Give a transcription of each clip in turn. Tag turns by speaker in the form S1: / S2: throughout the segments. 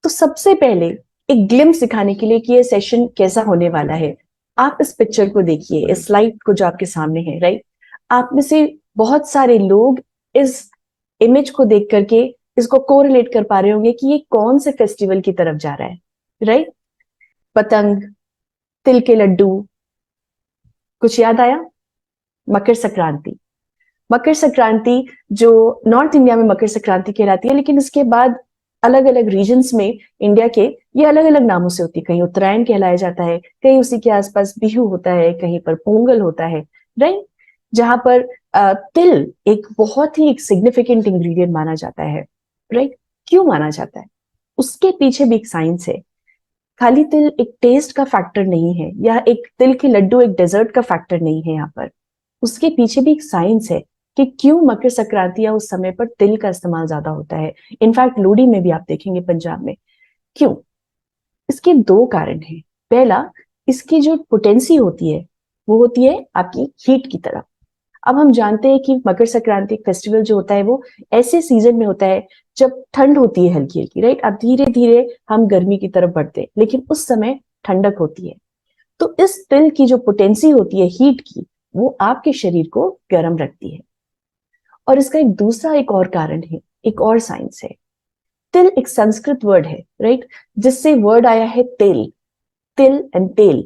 S1: तो सबसे पहले एक ग्लिम्स दिखाने के लिए कि ये सेशन कैसा होने वाला है, आप इस पिक्चर को देखिए, इस स्लाइड को जो आपके सामने है, राइट। आप में से बहुत सारे लोग इस इमेज को देख करके इसको कोरिलेट कर पा रहे होंगे कि ये कौन से फेस्टिवल की तरफ जा रहा है, राइट। पतंग, तिल के लड्डू, कुछ याद आया? मकर संक्रांति। मकर संक्रांति जो नॉर्थ इंडिया में मकर संक्रांति कहलाती है, लेकिन इसके बाद अलग अलग रीजन्स में इंडिया के ये अलग अलग नामों से होती है। कहीं उत्तरायण कहलाया जाता है, कहीं उसी के आसपास बिहू होता है, कहीं पर पोंगल होता है, राइट। जहां पर तिल एक बहुत ही एक सिग्निफिकेंट इंग्रेडिएंट माना जाता है, राइट। क्यों माना जाता है? उसके पीछे भी एक साइंस है। खाली तिल एक टेस्ट का फैक्टर नहीं है, या एक तिल के लड्डू एक डेजर्ट का फैक्टर नहीं है। यहाँ पर उसके पीछे भी एक साइंस है कि क्यों मकर संक्रांति या उस समय पर तिल का इस्तेमाल ज्यादा होता है। इनफैक्ट लोहड़ी में भी आप देखेंगे पंजाब में। क्यों? इसके दो कारण हैं। पहला, इसकी जो पोटेंसी होती है वो होती है आपकी हीट की तरफ। अब हम जानते हैं कि मकर संक्रांति फेस्टिवल जो होता है वो ऐसे सीजन में होता है जब ठंड होती है हल्की हल्की, राइट। अब धीरे धीरे हम गर्मी की तरफ बढ़ते हैं, लेकिन उस समय ठंडक होती है। तो इस तिल की जो पोटेंसी होती है हीट की, वो आपके शरीर को गर्म रखती है। और इसका एक दूसरा एक और कारण है, एक और साइंस है। तिल एक संस्कृत वर्ड है, राइट, जिससे वर्ड आया है तेल, तिल एंड तेल।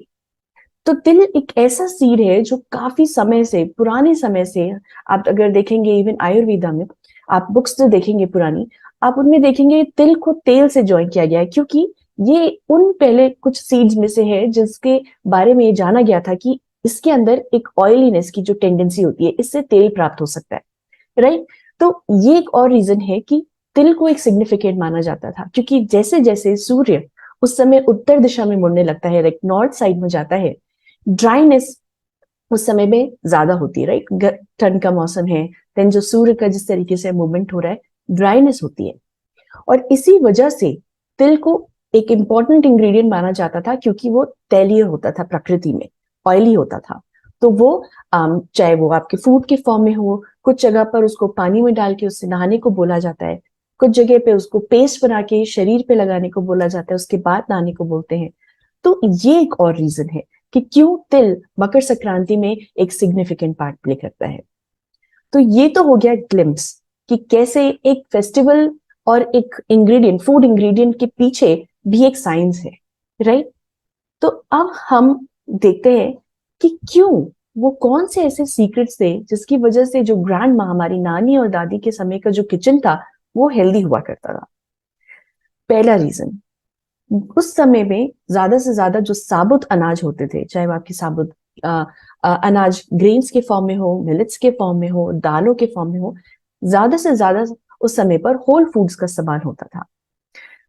S1: तो तिल एक ऐसा सीड है जो काफी समय से, पुराने समय से, आप अगर देखेंगे इवन आयुर्वेदा में आप बुक्स जो देखेंगे पुरानी, आप उनमें देखेंगे तिल को तेल से ज्वाइन किया गया है, क्योंकि ये उन पहले कुछ सीड्स में से है जिसके बारे में ये जाना गया था कि इसके अंदर एक ऑयलीनेस की जो टेंडेंसी होती है, इससे तेल प्राप्त हो सकता है, राइट। तो ये एक और रीजन है कि तिल को एक सिग्निफिकेंट माना जाता था, क्योंकि जैसे जैसे सूर्य उस समय उत्तर दिशा में मुड़ने लगता है, लाइक नॉर्थ साइड में जाता है, ड्राइनेस उस समय में ज्यादा होती है, राइट। ठंड का मौसम है, देन जो सूर्य का जिस तरीके से मूवमेंट हो रहा है, ड्राइनेस होती है। और इसी वजह से तिल को एक इंपॉर्टेंट इंग्रेडिएंट माना जाता था, क्योंकि वो तैलीय होता था, प्रकृति में ऑयली होता था। तो वो चाहे वो आपके फूड के फॉर्म में हो, कुछ जगह पर उसको पानी में डाल के उससे नहाने को बोला जाता है, कुछ जगह पे उसको पेस्ट बना के शरीर पे लगाने को बोला जाता है, उसके बाद नहाने को बोलते हैं। तो ये एक और रीजन है कि क्यों तिल मकर संक्रांति में एक सिग्निफिकेंट पार्ट प्ले करता है। तो ये तो हो गया ग्लिम्स कि कैसे एक फेस्टिवल और एक इंग्रेडिएंट, फूड इंग्रेडिएंट के पीछे भी एक साइंस है, राइट। तो अब हम देखते हैं कि क्यों, वो कौन से ऐसे सीक्रेट्स थे जिसकी वजह से जो ग्रैंड माँ, हमारी नानी और दादी के समय का जो किचन था वो हेल्दी हुआ करता था। पहला रीजन, उस समय में ज्यादा से ज्यादा जो साबुत अनाज होते थे, चाहे वो आपकी साबुत अनाज ग्रेन्स के फॉर्म में हो, मिलेट्स के फॉर्म में हो, दालों के फॉर्म में हो, ज्यादा से ज्यादा उस समय पर होल फूड्स का इस्तेमाल होता था।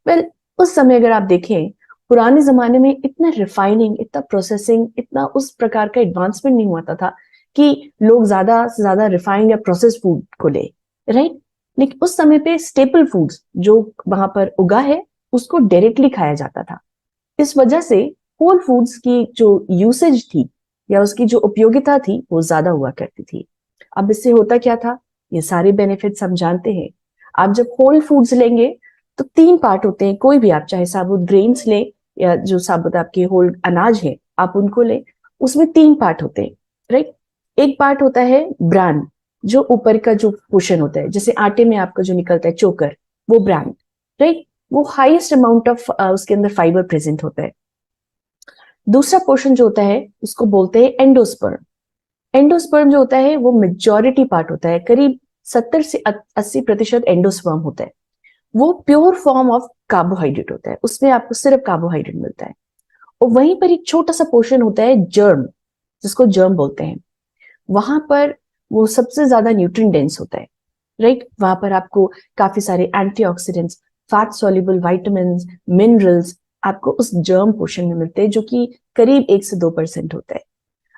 S1: वेल, उस समय अगर आप देखें, पुराने जमाने में इतना रिफाइनिंग, इतना प्रोसेसिंग, इतना उस प्रकार का एडवांसमेंट नहीं हुआ था कि लोग ज्यादा से ज्यादा रिफाइंड या प्रोसेस फूड को ले, राइट। लेकिन उस समय पे स्टेपल फूड्स जो वहां पर उगा है उसको डायरेक्टली खाया जाता था। इस वजह से होल फूड्स की जो यूसेज थी या उसकी जो उपयोगिता थी वो ज्यादा हुआ करती थी। अब इससे होता क्या था, ये सारे बेनिफिट्स हम जानते हैं। आप जब होल फूड्स लेंगे तो तीन पार्ट होते हैं, कोई भी आप चाहे साबुत ग्रेन्स ले या जो साबुत आपके होल अनाज है आप उनको ले, उसमें तीन पार्ट होते हैं, राइट। एक पार्ट होता है ब्रान, जो ऊपर का जो पोर्शन होता है, जैसे आटे में आपका जो निकलता है चोकर, वो ब्रान, राइट। वो हाईएस्ट अमाउंट ऑफ उसके अंदर फाइबर प्रेजेंट होता है। दूसरा पोर्शन जो होता है उसको बोलते हैं एंडोस्पर्म। एंडोस्पर्म जो होता है वो मेजॉरिटी पार्ट होता है, करीब 70 से 80% एंडोस्पर्म होता है। वो प्योर फॉर्म ऑफ कार्बोहाइड्रेट होता है, उसमें आपको सिर्फ कार्बोहाइड्रेट मिलता है। और वहीं पर एक छोटा सा पोर्शन होता है जर्म, जिसको जर्म बोलते हैं। वहां पर वो सबसे ज्यादा न्यूट्रिएंट डेंस होता है, राइट। वहां पर आपको काफी सारे antioxidants, fat soluble vitamin, minerals आपको उस जर्म पोर्शन में मिलते हैं, जो कि करीब 1 से 2% होता है।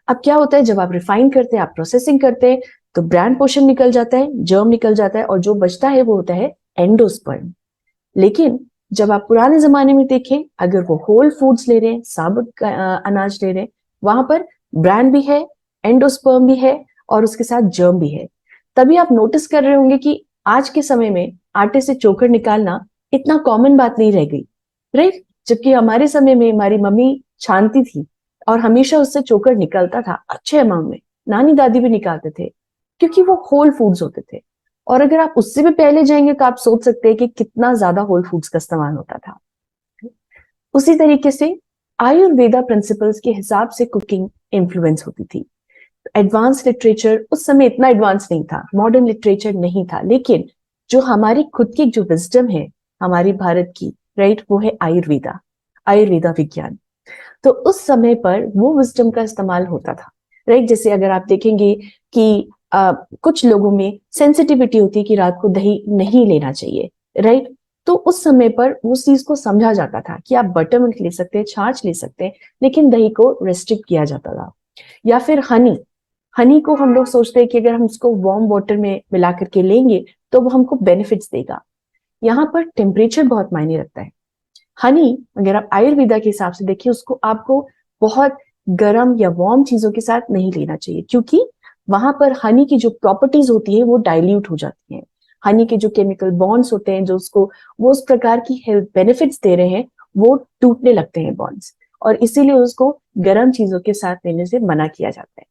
S1: अब क्या होता है, जब आप रिफाइन करते हैं, आप प्रोसेसिंग करते हैं, तो ब्रांड पोर्शन निकल जाता है, जर्म निकल जाता है, और जो बचता है वो होता है एंडोस्पर्म। लेकिन जब आप पुराने जमाने में देखें, अगर वो होल फूड्स ले रहे हैं, साबुत अनाज ले रहे हैं, वहां पर ब्रांड भी है, एंडोस्पर्म भी है, और उसके साथ जर्म भी है। तभी आप नोटिस कर रहे होंगे कि आज के समय में आटे से चोकर निकालना इतना कॉमन बात नहीं रह गई। राइट। जबकि हमारे समय में हमारी मम्मी छानती थी और हमेशा उससे चोकर निकलता था अच्छे अमाउंट में, नानी दादी भी निकालते थे, क्योंकि वो होल फूड्स होते थे। और अगर आप उससे भी पहले जाएंगे तो आप सोच सकते हैं कि कितना ज्यादा होल फूड्स का इस्तेमाल होता था। उसी तरीके से आयुर्वेदा प्रिंसिपल्स के हिसाब से कुकिंग इन्फ्लुएंस होती थी। एडवांस लिटरेचर उस समय इतना एडवांस नहीं था, मॉडर्न लिटरेचर नहीं था, लेकिन जो हमारी खुद की जो विजडम है हमारी भारत की, राइट, वो है आयुर्वेदा, आयुर्वेदा विज्ञान। तो उस समय पर वो विजडम का इस्तेमाल होता था, राइट। जैसे अगर आप देखेंगे कि कुछ लोगों में सेंसिटिविटी होती है कि रात को दही नहीं लेना चाहिए, राइट। तो उस समय पर उस चीज को समझा जाता था कि आप बटर मिल्क ले सकते हैं, छाछ ले सकते हैं, लेकिन दही को रेस्ट्रिक्ट किया जाता था। या फिर हनी, हनी को हम लोग सोचते हैं कि अगर हम उसको वार्म वाटर में मिला करके लेंगे तो वो हमको बेनिफिट्स देगा। यहाँ पर टेम्परेचर बहुत मायने रखता है। हनी अगर आप आयुर्वेदा के हिसाब से देखिए, उसको आपको बहुत गर्म या वार्म चीजों के साथ नहीं लेना चाहिए, क्योंकि वहां पर हनी की जो प्रॉपर्टीज होती है वो डाइल्यूट हो जाती हैं। हनी के जो केमिकल बॉन्ड्स होते हैं जो उसको वो उस प्रकार की हेल्थ बेनिफिट्स दे रहे हैं, वो टूटने लगते हैं बॉन्ड्स, और इसीलिए उसको गर्म चीजों के साथ लेने से मना किया जाता है।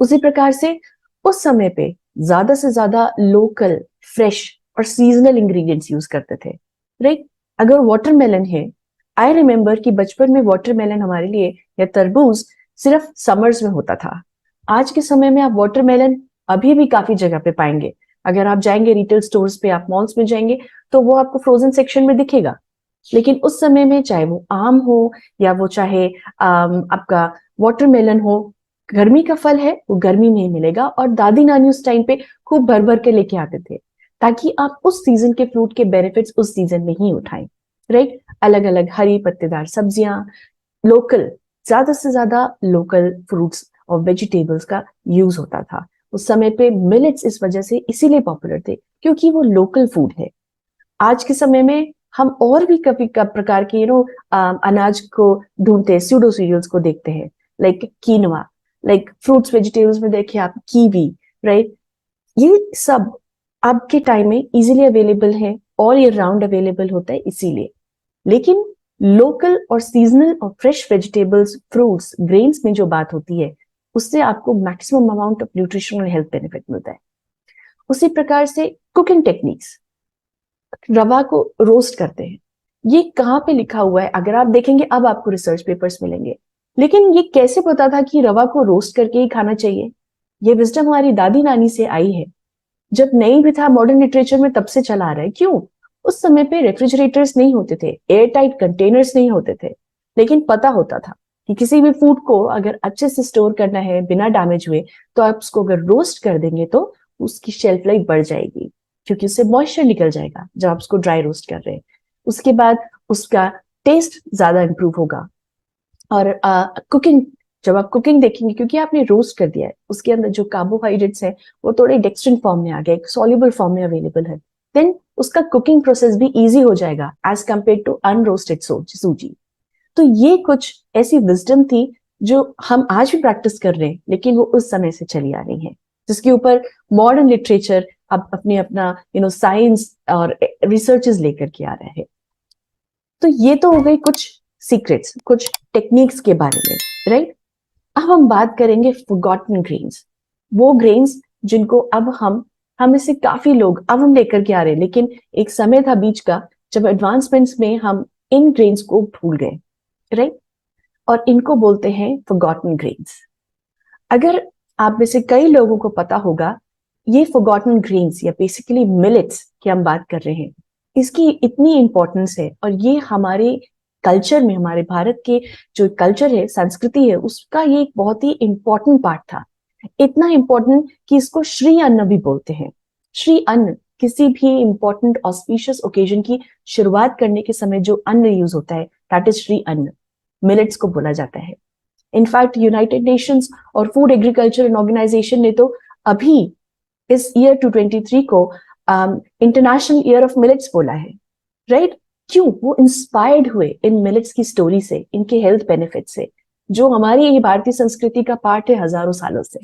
S1: उसी प्रकार से उस समय पे ज्यादा से ज्यादा लोकल, फ्रेश और सीजनल इंग्रेडिएंट्स यूज करते थे, राइट। अगर वाटरमेलन है, आई रिमेम्बर कि बचपन में वाटरमेलन हमारे लिए या तरबूज सिर्फ समर्स में होता था। आज के समय में आप वाटरमेलन अभी भी काफी जगह पे पाएंगे। अगर आप जाएंगे रिटेल स्टोर्स पे, आप मॉल्स में जाएंगे तो वो आपको फ्रोजन सेक्शन में दिखेगा। लेकिन उस समय में चाहे वो आम हो या वो चाहे आपका वाटरमेलन हो, गर्मी का फल है वो गर्मी में ही मिलेगा, और दादी नानी उस टाइम पे खूब भर भर के लेके आते थे ताकि आप उस सीजन के फ्रूट के बेनिफिट्स उस सीजन में ही उठाएं, राइट। अलग अलग हरी पत्तेदार सब्जियां, लोकल, ज्यादा से ज्यादा लोकल फ्रूट्स और वेजिटेबल्स का यूज होता था। उस समय पे मिलेट्स इस वजह से इसीलिए पॉपुलर थे क्योंकि वो लोकल फूड है। आज के समय में हम और भी कभी कब प्रकार के अनाज को ढूंढते हैं, स्यूडो सीरियल्स को देखते हैं, लाइक कीनवा, लाइक फ्रूट्स वेजिटेबल्स में देखिए आप कीवी, राइट। ये सब आपके टाइम में इजीली अवेलेबल है, ऑल ईयर राउंड अवेलेबल होता है इसीलिए। लेकिन लोकल और सीजनल और फ्रेश वेजिटेबल्स, फ्रूट्स, ग्रेन्स में जो बात होती है उससे आपको maximum amount of nutritional health benefit मिलता है। उसी प्रकार से कुकिंग टेक्निक्स, रवा को रोस्ट करते हैं, ये कहाँ पे लिखा हुआ है अगर आप देखेंगे, अब आपको रिसर्च पेपर्स मिलेंगे। लेकिन ये कैसे पता था कि रवा को रोस्ट करके ही खाना चाहिए? ये विजडम हमारी दादी नानी से आई है, जब नहीं भी था मॉडर्न लिटरेचर में तब से चला आ रहा है। क्यों? उस समय पे रेफ्रिजरेटर्स नहीं होते थे, एयर टाइट कंटेनर्स नहीं होते थे, लेकिन पता होता था कि किसी भी फूड को अगर अच्छे से स्टोर करना है बिना डैमेज हुए, तो आप उसको अगर रोस्ट कर देंगे तो उसकी शेल्फ लाइफ बढ़ जाएगी, क्योंकि उससे मॉइस्चर निकल जाएगा जब आप उसको ड्राई रोस्ट कर रहे हैं। उसके बाद उसका टेस्ट ज्यादा इंप्रूव होगा। और कुकिंग, जब आप कुकिंग देखेंगे, क्योंकि आपने रोस्ट कर दिया है, उसके अंदर जो कार्बोहाइड्रेट्स हैं वो थोड़े डेक्स्ट्रिन फॉर्म में आ गए, सॉल्युबल फॉर्म में अवेलेबल है, देन उसका कुकिंग प्रोसेस भी इजी हो जाएगा एज कंपेयर टू अनरोस्टेड सूजी। तो ये कुछ ऐसी विजडम थी जो हम आज भी प्रैक्टिस कर रहे हैं, लेकिन वो उस समय से चली आ रही है, जिसके ऊपर मॉडर्न लिटरेचर अब अपने अपना साइंस और रिसर्चेस लेकर के आ रहा है। तो ये तो हो गई कुछ सीक्रेट्स, कुछ टेक्निक्स के बारे में, राइट। अब हम बात करेंगे फॉरगॉटन ग्रेन्स, वो ग्रेन्स जिनको अब हम में से काफी लोग अब हम लेकर के आ रहे हैं, लेकिन एक समय था बीच का जब एडवांसमेंट्स में हम इन ग्रेन्स को भूल गए, राइट। और इनको बोलते हैं फॉरगॉटन ग्रेन्स। अगर आप में से कई लोगों को पता होगा, ये फॉरगॉटन ग्रेन्स या बेसिकली मिलेट्स की हम बात कर रहे हैं, इसकी इतनी इंपॉर्टेंस है, और ये हमारे कल्चर में, हमारे भारत के जो कल्चर है, संस्कृति है, उसका ये एक बहुत ही इंपॉर्टेंट पार्ट था। इतना इंपॉर्टेंट कि इसको श्री अन्न भी बोलते हैं। श्री अन्न, किसी भी इंपॉर्टेंट ऑस्पिशियस ओकेजन की शुरुआत करने के समय जो अन्न यूज होता है, दैट इज श्री अन्न, मिलेट्स को बोला जाता है। इनफैक्ट यूनाइटेड नेशंस और फूड एग्रीकल्चर ऑर्गेनाइजेशन ने तो अभी इस ईयर 2023 को इंटरनेशनल ईयर ऑफ मिलेट्स बोला है, राइट। क्यों? वो इंस्पायर्ड हुए इन मिलेट्स की स्टोरी से, इनके हेल्थ बेनिफिट से, जो हमारी ये भारतीय संस्कृति का पार्ट है हजारों सालों से,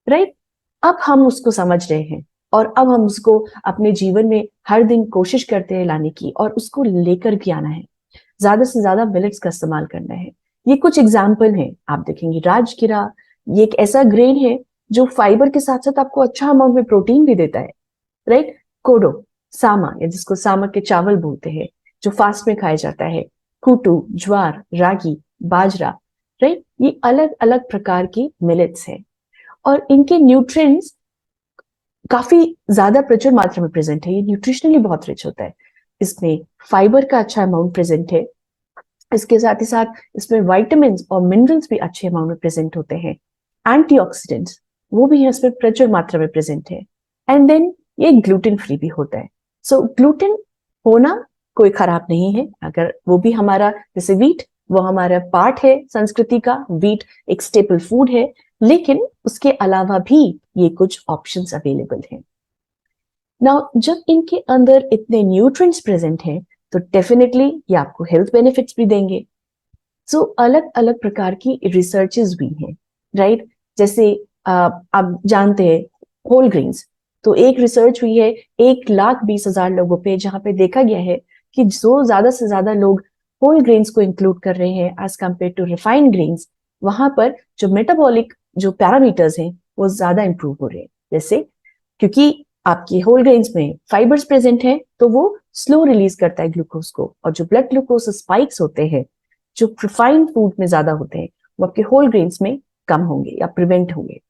S1: राइट। अब हम उसको समझ रहे हैं और अब हम उसको अपने जीवन में हर दिन कोशिश करते हैं लाने की, और उसको लेकर भी आना है। ज्यादा से ज्यादा मिलेट्स का इस्तेमाल करना है। ये कुछ एग्जाम्पल हैं, आप देखेंगे राजगिरा, ये एक ऐसा ग्रेन है जो फाइबर के साथ साथ आपको अच्छा अमाउंट में प्रोटीन भी देता है, राइट। कोडो, सामा या जिसको सामा के चावल बोलते हैं, जो फास्ट में खाया जाता है। कुटू, ज्वार, रागी, बाजरा, राइट। ये अलग अलग प्रकार की मिलेट्स है, और इनके न्यूट्रिएंट्स काफी ज्यादा प्रचुर मात्रा में प्रेजेंट है। ये न्यूट्रिशनली बहुत रिच होता है। इसमें फाइबर का अच्छा अमाउंट प्रेजेंट है। इसके साथ ही साथ इसमें विटामिन और मिनरल्स भी अच्छे अमाउंट में प्रेजेंट होते हैं। एंटीऑक्सीडेंट्स वो भी इसमें प्रचुर मात्रा में प्रेजेंट है। एंड देन ये ग्लूटेन फ्री भी होता है। सो ग्लूटेन होना कोई खराब नहीं है, अगर वो भी हमारा, जैसे वीट, वो हमारा पार्ट है संस्कृति का, वीट एक स्टेपल फूड है, लेकिन उसके अलावा भी ये कुछ ऑप्शंस अवेलेबल हैं। नाउ जब इनके अंदर इतने न्यूट्रिएंट्स प्रेजेंट हैं तो डेफिनेटली ये आपको हेल्थ बेनिफिट्स भी देंगे। सो अलग अलग प्रकार की रिसर्चेस भी हैं, राइट। जैसे आप जानते हैं होल ग्रेन्स, तो एक रिसर्च हुई है 1,20,000 लोगों पे, जहां पे देखा गया है कि जो ज्यादा से ज्यादा लोग होल ग्रेन्स को इंक्लूड कर रहे हैं as compared to refined grains, वहां पर जो मेटाबॉलिक जो पैरामीटर्स हैं वो ज्यादा इंप्रूव हो रहे हैं। जैसे क्योंकि आपकी होल ग्रेन्स में फाइबर्स प्रेजेंट है तो वो स्लो रिलीज करता है ग्लूकोज को, और जो ब्लड ग्लूकोज स्पाइक्स होते हैं जो रिफाइंड फूड में ज्यादा होते हैं वो आपके होल ग्रेन्स में कम होंगे या प्रिवेंट होंगे।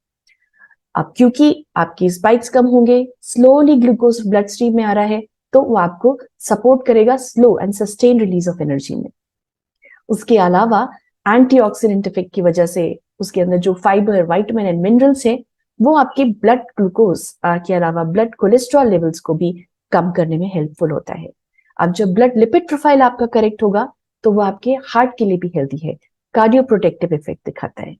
S1: अब क्योंकि आपकी स्पाइक्स कम होंगे, स्लोली ग्लूकोज ब्लड स्ट्रीम में आ रहा है, तो वो आपको सपोर्ट करेगा slow and sustain release of energy में। उसके अलावा एंटीऑक्सीडेंट इफेक्ट की वजह से उसके अंदर जो फाइबर, विटामिन एंड मिनरल्स है, वो आपके ब्लड ग्लूकोज के अलावा ब्लड कोलेस्ट्रॉल लेवल्स को भी कम करने में हेल्पफुल होता है। अब जब ब्लड लिपिड प्रोफाइल आपका करेक्ट होगा तो वो आपके हार्ट के लिए भी हेल्दी है, कार्डियो प्रोटेक्टिव इफेक्ट दिखाता है।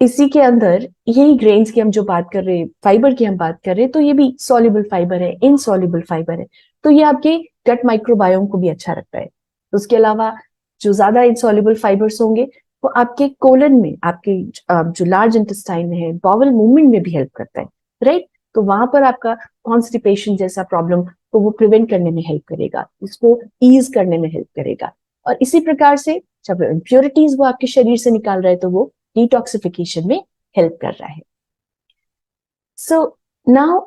S1: इसी के अंदर यही ग्रेन्स की हम जो बात कर रहे हैं, फाइबर की हम बात कर रहे हैं, तो ये भी सॉल्युबल फाइबर है, इनसॉल्युबल फाइबर है, तो ये आपके गट माइक्रोबायोम को भी अच्छा रखता है। उसके अलावा जो ज्यादा इनसॉल्युबल फाइबर्स होंगे वो आपके कोलन में, आपके जो लार्ज इंटेस्टाइन में है, बॉवल मूवमेंट में भी हेल्प करता है, राइट। तो वहां पर आपका कॉन्स्टिपेशन जैसा प्रॉब्लम को वो प्रिवेंट करने में हेल्प करेगा, इसको ईज करने में हेल्प करेगा। और इसी प्रकार से जब इम्प्योरिटीज वो आपके शरीर से निकाल रहे हैं तो वो डिटॉक्सिफिकेशन में हेल्प कर रहा है। सो नाउ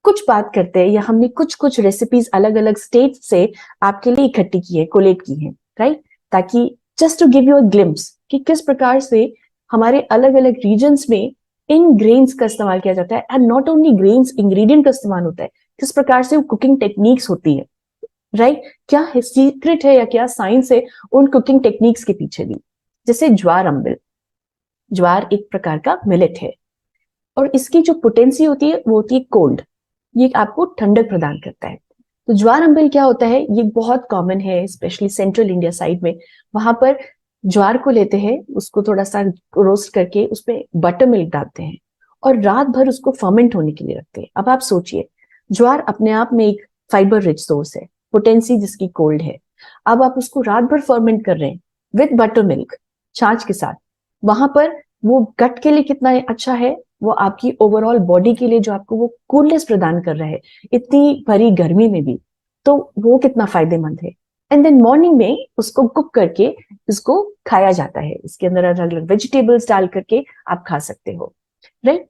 S1: कुछ बात करते हैं, या हमने कुछ कुछ रेसिपीज अलग अलग स्टेट से आपके लिए इकट्ठी की है, कोलेट की है, राइट, ताकि just to give you a glimpse कि किस प्रकार से हमारे अलग अलग रीजन्स में इन ग्रेन्स का इस्तेमाल किया जाता है। And not only grains, ingredient का इस्तेमाल होता है, किस प्रकार से वो कुकिंग टेक्निक्स होती है, राइट। क्या सीक्रेट है या क्या साइंस है उन कुकिंग टेक्निक्स के पीछे भी। जैसे ज्वार अम्बिल, ज्वार एक प्रकार का मिलेट है, और इसकी जो पोटेंसी होती है वो होती है कोल्ड, ये आपको ठंडक प्रदान करता है। तो ज्वार अम्बिल क्या होता है, ये बहुत कॉमन है स्पेशली सेंट्रल इंडिया साइड में। वहां पर ज्वार को लेते हैं, उसको थोड़ा सा रोस्ट करके उसमें बटर मिल्क डालते हैं और रात भर उसको फर्मेंट होने के लिए रखते हैं। अब आप सोचिए, ज्वार अपने आप में एक फाइबर रिच सोर्स है, पोटेंसी जिसकी कोल्ड है। अब आप उसको रात भर फर्मेंट कर रहे हैं विद बटर मिल्क, छाछ के साथ। वहां पर वो गट के लिए कितना अच्छा है, वो आपकी ओवरऑल बॉडी के लिए जो आपको वो कूलनेस प्रदान कर रहा है इतनी भरी गर्मी में भी, तो वो कितना फायदेमंद है। एंड देन मॉर्निंग में उसको कुक करके इसको खाया जाता है, इसके अंदर अलग अलग वेजिटेबल्स डाल करके आप खा सकते हो, राइट।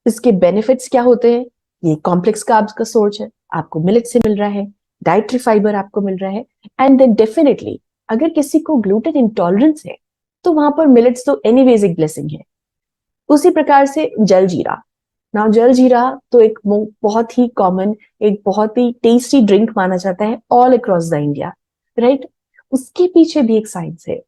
S1: इसके बेनिफिट्स क्या होते हैं, ये कॉम्प्लेक्स कार्ब्स का सोर्स है, आपको मिलेट से मिल रहा है, डाइटरी फाइबर आपको मिल रहा है। एंड देन डेफिनेटली अगर किसी को ग्लूटेन इंटॉलरेंस है तो वहां पर मिलेट्स तो एनीवेज एक ब्लेसिंग है। उसी प्रकार से जल जीरा, ना जल जीरा तो एक बहुत ही कॉमन, एक बहुत ही टेस्टी ड्रिंक माना जाता है all across the India, right. उसके पीछे भी एक साइंस है।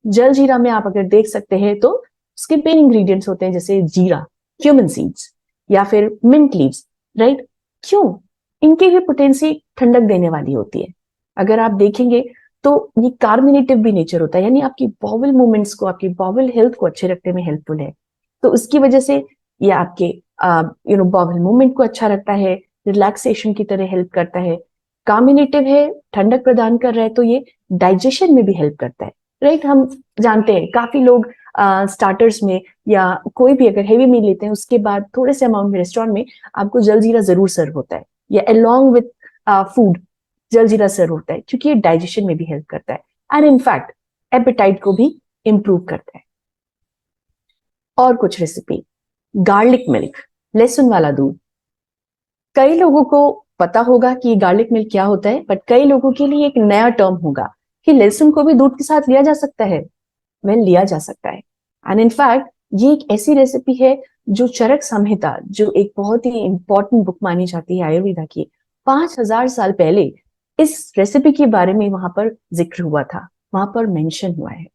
S1: जल जीरा में आप अगर देख सकते हैं तो उसके मेन इंग्रेडिएंट्स होते हैं जैसे जीरा, क्यूमिन सीड्स या फिर मिंट लीव्स, राइट। क्यों? इनकी भी पोटेंसी ठंडक देने वाली होती है। अगर आप देखेंगे तो ये कार्बोनेटिव भी नेचर होता है, यानी आपकी बॉवल मूवमेंट्स को, आपकी बॉवल हेल्थ को अच्छे रखने में हेल्पफुल है। तो उसकी वजह से ये आपके बॉवल मूवमेंट को अच्छा रखता है, रिलैक्सेशन की तरह हेल्प करता है, कार्बोनेटिव है, ठंडक प्रदान कर रहा है, तो ये डाइजेशन में भी हेल्प करता है, राइट। हम जानते हैं काफी लोग स्टार्टर्स में या कोई भी अगर हेवी मील लेते हैं उसके बाद थोड़े से अमाउंट में रेस्टोरेंट में आपको जलजीरा जरूर सर्व होता है, या अलोंग विथ फूड जलजीरा सर्व होता है, क्योंकि ये डाइजेशन में भी हेल्प करता है एंड इनफैक्ट एपेटाइट को भी इंप्रूव करता है। और कुछ रेसिपी, गार्लिक मिल्क, लहसुन वाला दूध। कई लोगों को पता होगा कि गार्लिक मिल्क क्या होता है, बट कई लोगों के लिए एक नया टर्म होगा कि लहसुन को भी दूध के साथ लिया जा सकता है। वेल, लिया जा सकता है एंड इनफैक्ट ये एक ऐसी रेसिपी है जो चरक संहिता, जो एक बहुत ही इंपॉर्टेंट बुक मानी जाती है आयुर्वेदा की, 5,000 साल पहले इस रेसिपी के बारे में वहां पर जिक्र हुआ था, वहां पर मेंशन हुआ है।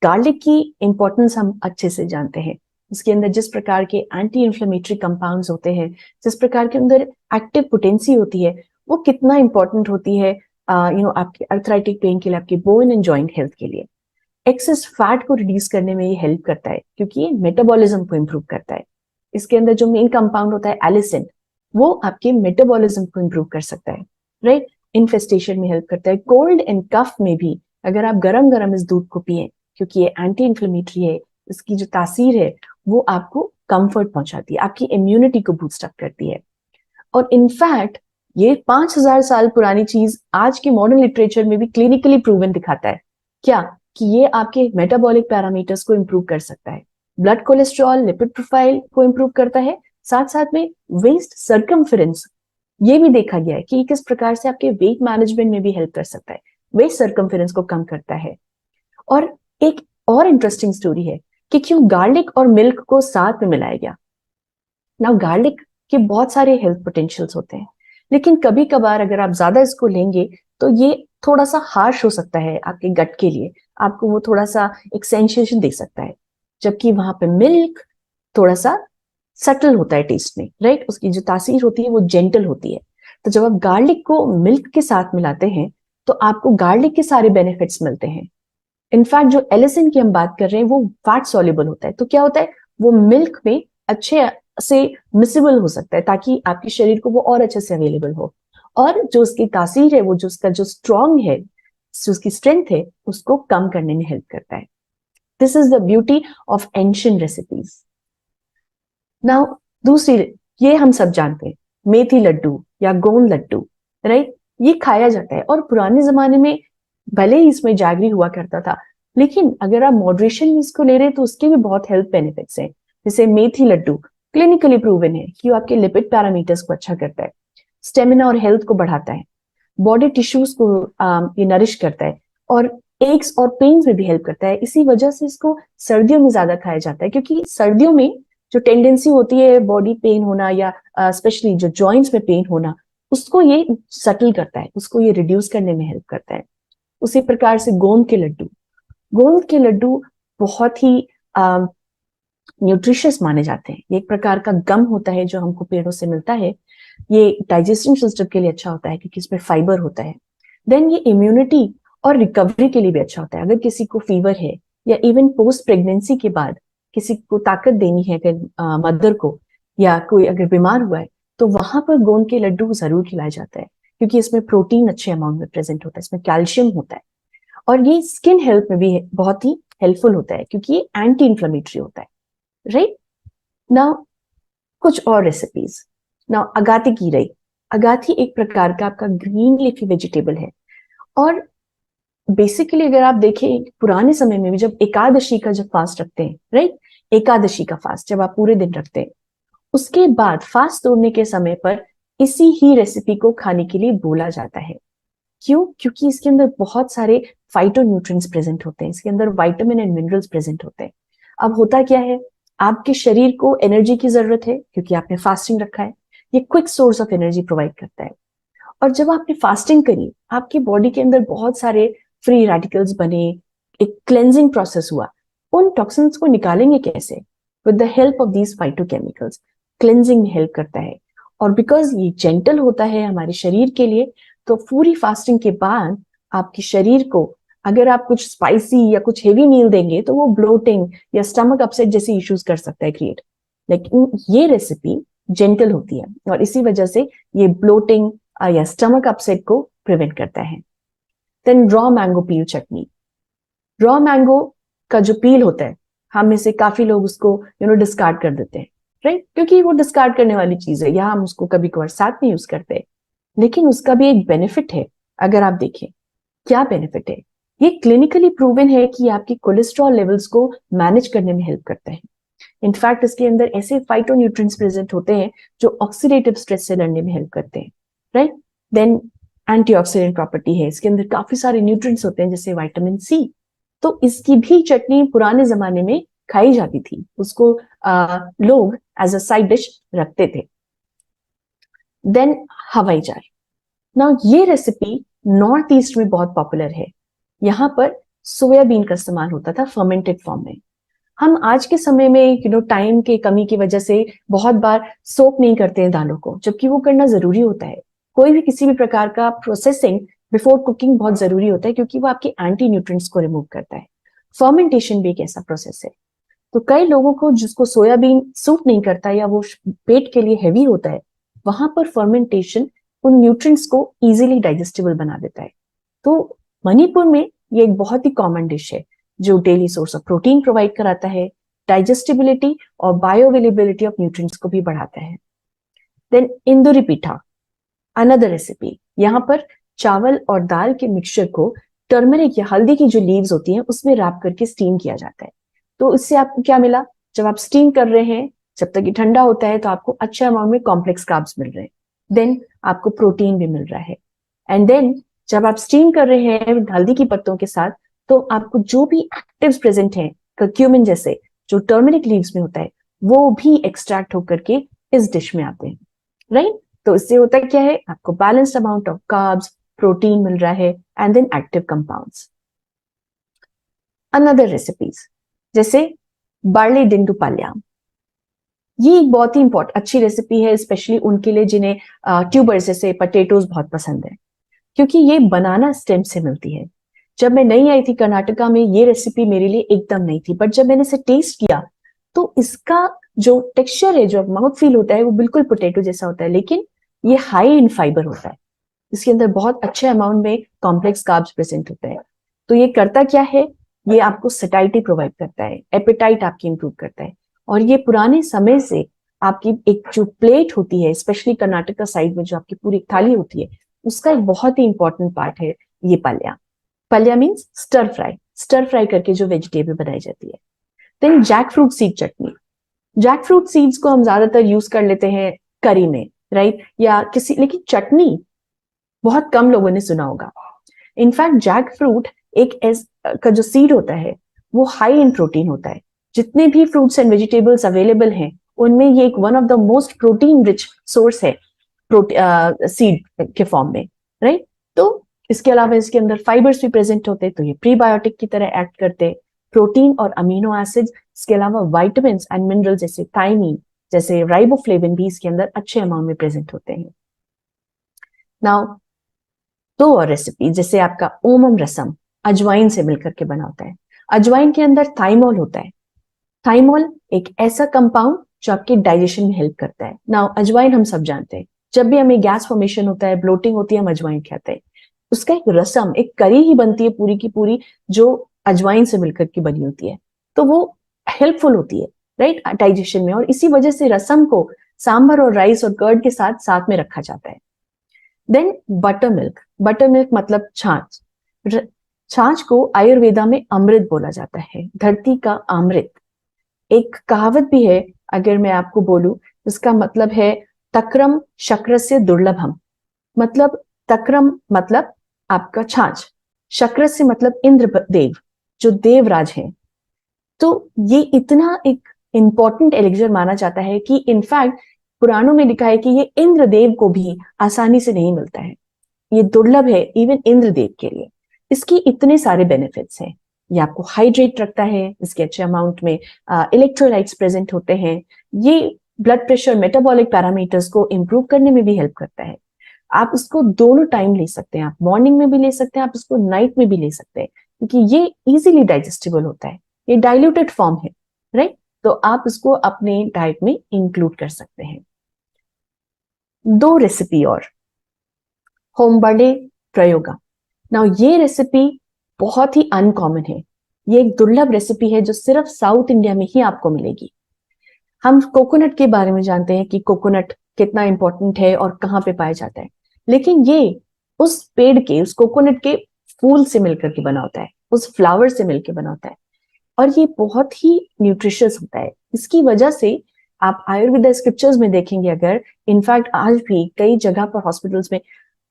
S1: गार्लिक की इंपॉर्टेंस हम अच्छे से जानते हैं, उसके अंदर जिस प्रकार के एंटी इंफ्लेमेटरी कंपाउंड्स होते हैं, जिस प्रकार के अंदर एक्टिव पोटेंसी होती है, वो कितना इंपॉर्टेंट होती है आपके अर्थराइटिक पेन के लिए, आपके बोन एंड जॉइंट हेल्थ के लिए। एक्सेस फैट को रिड्यूस करने में ये हेल्प करता है, क्योंकि ये मेटाबॉलिज्म को इंप्रूव करता है। इसके अंदर जो मेन कंपाउंड होता है एलिसिन, वो आपके मेटाबॉलिज्म को इंप्रूव कर सकता है, राइट। इन्फेस्टेशन में हेल्प करता है। कोल्ड एंड कफ में भी अगर आप गरम गरम इस दूध को पिए, क्योंकि ये एंटी इंफ्लेमेटरी है, इसकी जो तासीर है वो आपको कंफर्ट पहुंचाती है, आपकी इम्यूनिटी को बूस्ट अप करती है। और इनफैक्ट ये 5,000 साल पुरानी चीज आज के मॉडर्न लिटरेचर में भी क्लिनिकली प्रूवन दिखाता है क्या, कि ये आपके मेटाबॉलिक पैरामीटर्स को इंप्रूव कर सकता है, ब्लड कोलेस्ट्रॉल, लिपिड प्रोफाइल को इंप्रूव करता है, साथ साथ में वेस्ट सर्कमफेरेंस, ये भी देखा गया है कि किस प्रकार से आपके वेट मैनेजमेंट में भी हेल्प कर सकता है, वेस्ट सर्कमफेरेंस को कम करता है। और एक और इंटरेस्टिंग स्टोरी है कि क्यों गार्लिक और मिल्क को साथ में मिलाया गया। नाउ गार्लिक के बहुत सारे हेल्थ पोटेंशियल्स होते हैं, लेकिन कभी कभार अगर आप ज्यादा इसको लेंगे तो ये थोड़ा सा हार्श हो सकता है आपके गट के लिए, आपको वो थोड़ा सा एक सेंसेशन दे सकता है, जबकि वहां पे मिल्क थोड़ा सा सटल होता है टेस्ट में, राइट। उसकी जो तासीर होती है वो जेंटल होती है। तो जब आप गार्लिक को मिल्क के साथ मिलाते हैं तो आपको गार्लिक के सारे बेनिफिट्स मिलते हैं। इनफैक्ट जो एलिसिन की हम बात कर रहे हैं वो फैट सॉल्युबल होता है, तो क्या होता है, वो मिल्क में अच्छे से मिसिबल हो सकता है, ताकि आपके शरीर को वो और अच्छे से अवेलेबल हो, और जो उसकी तासीर है, वो जो उसका जो स्ट्रॉन्ग है, जो उसकी स्ट्रेंथ है, उसको कम करने में हेल्प करता है। This is the beauty of ancient recipes. Now दूसरी, ये हम सब जानते हैं, मेथी लड्डू या गोंद लड्डू, राइट। ये खाया जाता है और पुराने जमाने में भले ही इसमें जागरी हुआ करता था, लेकिन अगर आप मॉडरेशन में इसको ले रहे हैं तो उसके भी बहुत हेल्थ बेनिफिट्स हैं। जैसे मेथी लड्डू क्लिनिकली प्रूवन है कि वो आपके लिपिड पैरामीटर्स को अच्छा करता है, स्टेमिना और हेल्थ को बढ़ाता है, बॉडी टिश्यूज को ये नरिश करता है, और एक्स और पेन्स में भी हेल्प करता है। इसी वजह से इसको सर्दियों में ज्यादा खाया जाता है, क्योंकि सर्दियों में जो टेंडेंसी होती है बॉडी पेन होना या स्पेशली जो जॉइंट्स में पेन होना, उसको ये सटल करता है, उसको ये रिड्यूस करने में हेल्प करता है। उसी प्रकार से गोंद के लड्डू, गोंद के लड्डू बहुत ही न्यूट्रिशियस माने जाते हैं। ये एक प्रकार का गम होता है जो हमको पेड़ों से मिलता है। ये डाइजेस्टिव सिस्टम के लिए अच्छा होता है क्योंकि इसमें फाइबर होता है। देन ये इम्यूनिटी और रिकवरी के लिए भी अच्छा होता है। अगर किसी को फीवर है या इवन पोस्ट प्रेगनेंसी के बाद किसी को ताकत देनी है अगर मदर को, या कोई अगर बीमार हुआ है, तो वहां पर गोंद के लड्डू जरूर खिलाया जाता है, क्योंकि इसमें प्रोटीन अच्छे अमाउंट में प्रेजेंट होता है, इसमें कैल्शियम होता है, और ये स्किन हेल्थ में भी बहुत ही हेल्पफुल होता है क्योंकि ये एंटी इंफ्लेमेटरी होता है, राइट। नाउ कुछ और रेसिपीज। नाउ अगाती की रही, अगाथी एक प्रकार का आपका ग्रीन लीफी वेजिटेबल है, और बेसिकली अगर आप देखें पुराने समय में भी जब एकादशी का जब फास्ट रखते हैं, राइट, एकादशी का फास्ट जब आप पूरे दिन रखते हैं, उसके बाद फास्ट तोड़ने के समय पर इसी ही रेसिपी को खाने के लिए बोला जाता है। क्यों? क्योंकि इसके अंदर बहुत सारे फाइटोन्यूट्रिएंट्स प्रेजेंट होते हैं, इसके अंदर विटामिन एंड मिनरल्स प्रेजेंट होते हैं। अब होता क्या है, आपके शरीर को एनर्जी की जरूरत है क्योंकि आपने फास्टिंग रखा है, ये quick source of energy provide करता है। और जब आपने फास्टिंग करी, आपकी बॉडी के अंदर बहुत सारे फ्री रेडिकल्स बने, एक क्लेंजिंग प्रोसेस हुआ। उन टॉक्सिन्स को निकालेंगे कैसे? With the help of these phytochemicals, cleansing में हेल्प करता है। और बिकॉज ये जेंटल होता है हमारे शरीर के लिए, तो पूरी फास्टिंग के बाद आपके शरीर को अगर आप कुछ स्पाइसी या कुछ हेवी मील देंगे तो वो ब्लोटिंग या स्टमक अपसेट जैसे इश्यूज कर सकता है क्रिएट। लेकिन ये रेसिपी जेंटल होती है और इसी वजह से ये ब्लोटिंग या स्टमक अपसेट को प्रिवेंट करता है। देन रॉ मैंगो पील चटनी, रॉ मैंगो का जो पील होता है हम में से काफी लोग उसको डिस्कार्ड कर देते हैं, राइट, क्योंकि वो डिस्कार्ड करने वाली चीज है, या हम उसको कभी कभार साथ में यूज करते हैं। लेकिन उसका भी एक बेनिफिट है। अगर आप देखें क्या बेनिफिट है, ये क्लिनिकली प्रूवन है कि आपकी कोलेस्ट्रॉल लेवल्स को मैनेज करने में हेल्प करता है। इनफैक्ट इसके अंदर ऐसे फाइटोन्यूट्रिएंट्स प्रेजेंट होते हैं जो ऑक्सीडेटिव स्ट्रेस से लड़ने में हेल्प करते हैं, राइट। देन एंटीऑक्सीडेंट प्रॉपर्टी है, इसके अंदर काफी सारे न्यूट्रिएंट्स होते हैं जैसे विटामिन सी। तो इसकी भी चटनी पुराने जमाने में खाई जाती थी, उसको लोग एज अ साइड डिश रखते थे। देन हवाई जहाज। ना ये रेसिपी नॉर्थ ईस्ट में बहुत पॉपुलर है। यहाँ पर सोयाबीन का इस्तेमाल होता था फर्मेंटेड फॉर्म में। हम आज के समय में टाइम के कमी की वजह से बहुत बार सोक नहीं करते हैं दालों को, जबकि वो करना जरूरी होता है। कोई भी किसी भी प्रकार का प्रोसेसिंग बिफोर कुकिंग बहुत जरूरी होता है, क्योंकि वो आपके एंटी न्यूट्रिएंट्स को रिमूव करता है। फर्मेंटेशन भी एक ऐसा प्रोसेस है। तो कई लोगों को जिसको सोयाबीन सूट नहीं करता या वो पेट के लिए हैवी होता है, वहां पर फर्मेंटेशन उन न्यूट्रिएंट्स को इजीली डाइजेस्टेबल बना देता है। तो मणिपुर में ये एक बहुत ही कॉमन डिश है जो daily source of protein provide कराता है, डाइजेस्टिबिलिटी और बायोअवेलेबिलिटी ऑफ न्यूट्रिएंट्स को भी बढ़ाता है। देन इंदुरी पीठा, अनदर रेसिपी। यहाँ पर चावल और दाल के मिक्सचर को टर्मरिक या हल्दी की जो लीव्स होती हैं उसमें रैप करके स्टीम किया जाता है। तो इससे आपको क्या मिला, जब आप स्टीम कर रहे हैं, जब तक ये ठंडा होता है, तो आपको अच्छे अमाउंट में कॉम्प्लेक्स कार्ब्स मिल रहे हैं, देन आपको प्रोटीन भी मिल रहा है। एंड देन जब आप स्टीम कर रहे हैं हल्दी की पत्तों के साथ, तो आपको जो भी एक्टिव्स प्रेजेंट हैं, कर्क्यूमिन जैसे जो टर्मरिक लीव्स में होता है, वो भी एक्सट्रैक्ट होकर के इस डिश में आते हैं, राइट। तो इससे होता क्या है, आपको balanced amount of carbs, protein मिल रहा है, and then active compounds. Another recipes जैसे बार्ली डिंडू पाल्याम, ये एक बहुत ही अच्छी रेसिपी है, स्पेशली उनके लिए जिन्हें ट्यूबर्स जैसे पटेटोज बहुत पसंद है, क्योंकि ये बनाना स्टेम से मिलती है। जब मैं नई आई थी कर्नाटका में, ये रेसिपी मेरे लिए एकदम नई थी, बट जब मैंने इसे टेस्ट किया तो इसका जो टेक्सचर है, जो माउथ फील होता है, वो बिल्कुल पोटैटो जैसा होता है, लेकिन ये हाई इन फाइबर होता है। इसके अंदर बहुत अच्छे अमाउंट में कॉम्प्लेक्स कार्ब्स प्रेजेंट होते हैं। तो ये करता क्या है, ये आपको सटाइटी प्रोवाइड करता है, एपेटाइट आपकी इंप्रूव करता है। और ये पुराने समय से आपकी एक जो प्लेट होती है, स्पेशली कर्नाटका साइड में जो आपकी पूरी थाली होती है, उसका एक बहुत ही इंपॉर्टेंट पार्ट है ये पल्या। पल्या मीन्स स्टर फ्राई करके जो वेजिटेबल बनाई जाती है। देन जैक फ्रूट सीड चटनी। जैक फ्रूट सीड्स को हम ज्यादातर यूज कर लेते हैं करी में, राइट, या किसी, लेकिन चटनी बहुत कम लोगों ने सुना होगा। इनफैक्ट जैक फ्रूट एक का जो सीड होता है वो हाई इन प्रोटीन होता है। जितने भी फ्रूट्स एंड वेजिटेबल्स अवेलेबल हैं, उनमें ये एक one of the most protein rich source है सीड के फॉर्म में, राइट। तो इसके अलावा इसके अंदर फाइबर्स भी प्रेजेंट होते हैं, तो ये प्रीबायोटिक की तरह एक्ट करते हैं। प्रोटीन और अमीनो एसिड्स, इसके अलावा वाइटामिन एंड मिनरल जैसे थायमीन, जैसे राइबोफ्लेविन भी इसके अंदर अच्छे अमाउंट में प्रेजेंट होते हैं। नाउ दो और रेसिपी, जैसे आपका ओमम रसम अजवाइन से मिलकर के बना होता है। अजवाइन के अंदर थाइमोल होता है। थाइमोल एक ऐसा कंपाउंड जो आपके डाइजेशन में हेल्प करता है। नाउ अजवाइन हम सब जानते हैं, जब भी हमें गैस फॉर्मेशन होता है, ब्लोटिंग होती है, हम अजवाइन खाते हैं। उसका एक रसम, एक करी ही बनती है पूरी की पूरी, जो अजवाइन से मिलकर के बनी होती है। तो वो हेल्पफुल होती है, राइट, डाइजेशन में। और इसी वजह से रसम को सांभर और राइस और कर्ड के साथ साथ में रखा जाता है। Then buttermilk. Buttermilk मतलब छाछ। छाछ को आयुर्वेदा में अमृत बोला जाता है, धरती का अमृत। एक कहावत भी है, अगर मैं आपको बोलूं, इसका मतलब है तक्रम शक्रस्य दुर्लभम। मतलब तक्रम मतलब आपका छाछ, शक्र से मतलब इंद्र देव, जो देवराज है। तो ये इतना एक इंपॉर्टेंट एलिक्सर माना जाता है कि इनफैक्ट पुराणों में लिखा है कि ये इंद्रदेव को भी आसानी से नहीं मिलता है, ये दुर्लभ है इवन इंद्रदेव के लिए। इसकी इतने सारे बेनिफिट्स हैं। ये आपको हाइड्रेट रखता है, इसके अच्छे अमाउंट में इलेक्ट्रोलाइट्स प्रेजेंट होते हैं। ये ब्लड प्रेशर, मेटाबॉलिक पैरामीटर्स को इंप्रूव करने में भी हेल्प करता है। आप इसको दोनों टाइम ले सकते हैं, आप मॉर्निंग में भी ले सकते हैं, आप इसको नाइट में भी ले सकते हैं, क्योंकि ये इजीली डाइजेस्टेबल होता है। ये डाइल्यूटेड फॉर्म है, राइट। तो आप इसको अपने डाइट में इंक्लूड कर सकते हैं। दो रेसिपी और, होमबर्डे प्रयोगा। नाउ ये रेसिपी बहुत ही अनकॉमन है। ये एक दुर्लभ रेसिपी है जो सिर्फ साउथ इंडिया में ही आपको मिलेगी। हम कोकोनट के बारे में जानते हैं कि कोकोनट कितना इंपॉर्टेंट है और कहाँ पे पाया जाता है, लेकिन ये उस पेड़ के, उस कोकोनट के फूल से मिलकर के बना होता है, उस फ्लावर से मिलकर बना होता है, और ये बहुत ही न्यूट्रिशियस होता है। इसकी वजह से आप आयुर्वेदा स्क्रिप्चर्स में देखेंगे, अगर इनफैक्ट आज भी कई जगह पर हॉस्पिटल्स में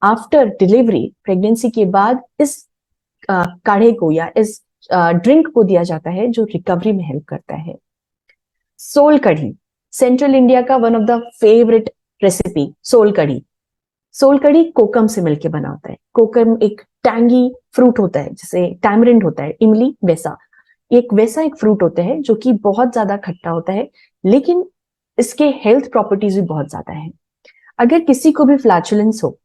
S1: आफ्टर डिलीवरी, प्रेगनेंसी के बाद इस काढ़े को या इस ड्रिंक को दिया जाता है जो रिकवरी में हेल्प करता है। सोल कढ़ी, सेंट्रल इंडिया का one of the favourite recipe sol kadhi. Sol kadhi kokum से मिलके बना होता है। कोकम एक टैंगी फ्रूट होता है, जैसे टैमरिंड होता है, इमली वैसा एक फ्रूट होता है जो कि बहुत ज्यादा खट्टा होता है, लेकिन इसके हेल्थ प्रॉपर्टीज भी बहुत ज्यादा है। अगर किसी को भी फ्लैचुलेंस हो,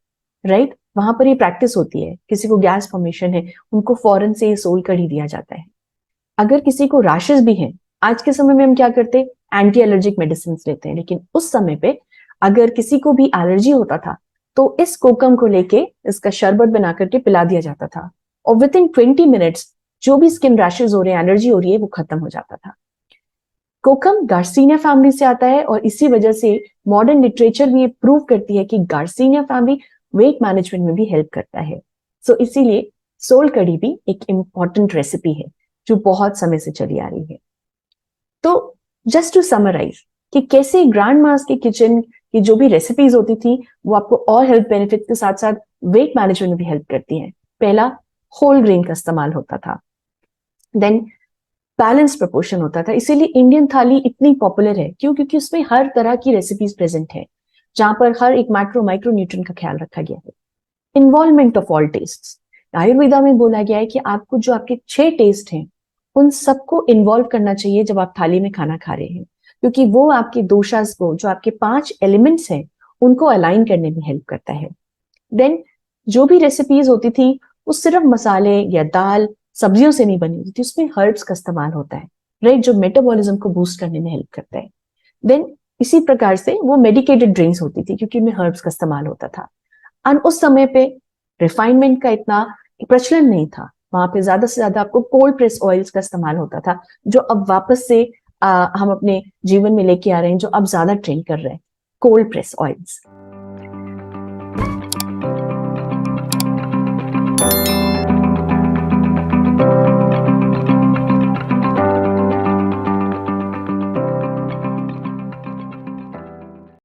S1: राइट, वहां पर ये प्रैक्टिस होती है, किसी को गैस फॉर्मेशन है, उनको फौरन से ये सोल कढ़ी दिया जाता है। अगर किसी को रैशेस भी हैं, आज के समय में हम क्या करते हैं, एंटी एलर्जिक मेडिसिन लेते हैं, लेकिन उस समय पे अगर किसी को भी एलर्जी होता था तो इस कोकम को लेके इसका शरबत बना करके पिला दिया जाता था, और विद इन 20 मिनट्स जो भी स्किन रैशेस हो रहे हैं, एलर्जी हो रही है, वो खत्म हो जाता था। कोकम गार्सिनिया फैमिली से आता है, और इसी वजह से मॉडर्न लिटरेचर भी ये प्रूव करती है कि गार्सिनिया फैमिली वेट मैनेजमेंट में भी हेल्प करता है। सो इसीलिए सोल कढ़ी भी एक इंपॉर्टेंट रेसिपी है जो बहुत समय से चली आ रही है। तो जस्ट टू समराइज कि कैसे ग्रैंड मास के किचन की जो भी रेसिपीज होती थी वो आपको और हेल्थ बेनिफिट के साथ साथ वेट मैनेजमेंट में भी हेल्प करती हैं। पहला, होल ग्रेन का इस्तेमाल होता था, देन बैलेंस प्रपोर्शन होता था। इसीलिए इंडियन थाली इतनी पॉपुलर है, क्यों? क्योंकि उसमें हर तरह की रेसिपीज प्रेजेंट है, जहां पर हर एक मैक्रो माइक्रो न्यूट्रिएंट का ख्याल रखा गया है। Involvement of all taste, Ayurveda में बोला गया है कि आपको जो आपके 6 टेस्ट हैं उन सबको इन्वॉल्व करना चाहिए जब आप थाली में खाना खा रहे हैं, क्योंकि वो आपके दोषास को, जो आपके 5 एलिमेंट्स हैं, उनको अलाइन करने में हेल्प करता है। देन जो भी रेसिपीज होती थी वो सिर्फ मसाले या दाल सब्जियों से नहीं बनी होती थी, उसमें हर्ब्स का इस्तेमाल होता है, राइट, जो मेटाबॉलिज्म को बूस्ट करने में हेल्प करता है। देन इसी प्रकार से वो मेडिकेटेड ड्रिंक्स होती थी क्योंकि उनमें हर्ब्स का इस्तेमाल होता था। और उस समय पे रिफाइनमेंट का इतना प्रचलन नहीं था, वहां पे ज्यादा से ज्यादा आपको कोल्ड प्रेस ऑयल्स का इस्तेमाल होता था, जो अब वापस से हम अपने जीवन में लेके आ रहे हैं, जो अब ज्यादा ट्रेंड कर रहे हैं, कोल्ड प्रेस ऑयल्स।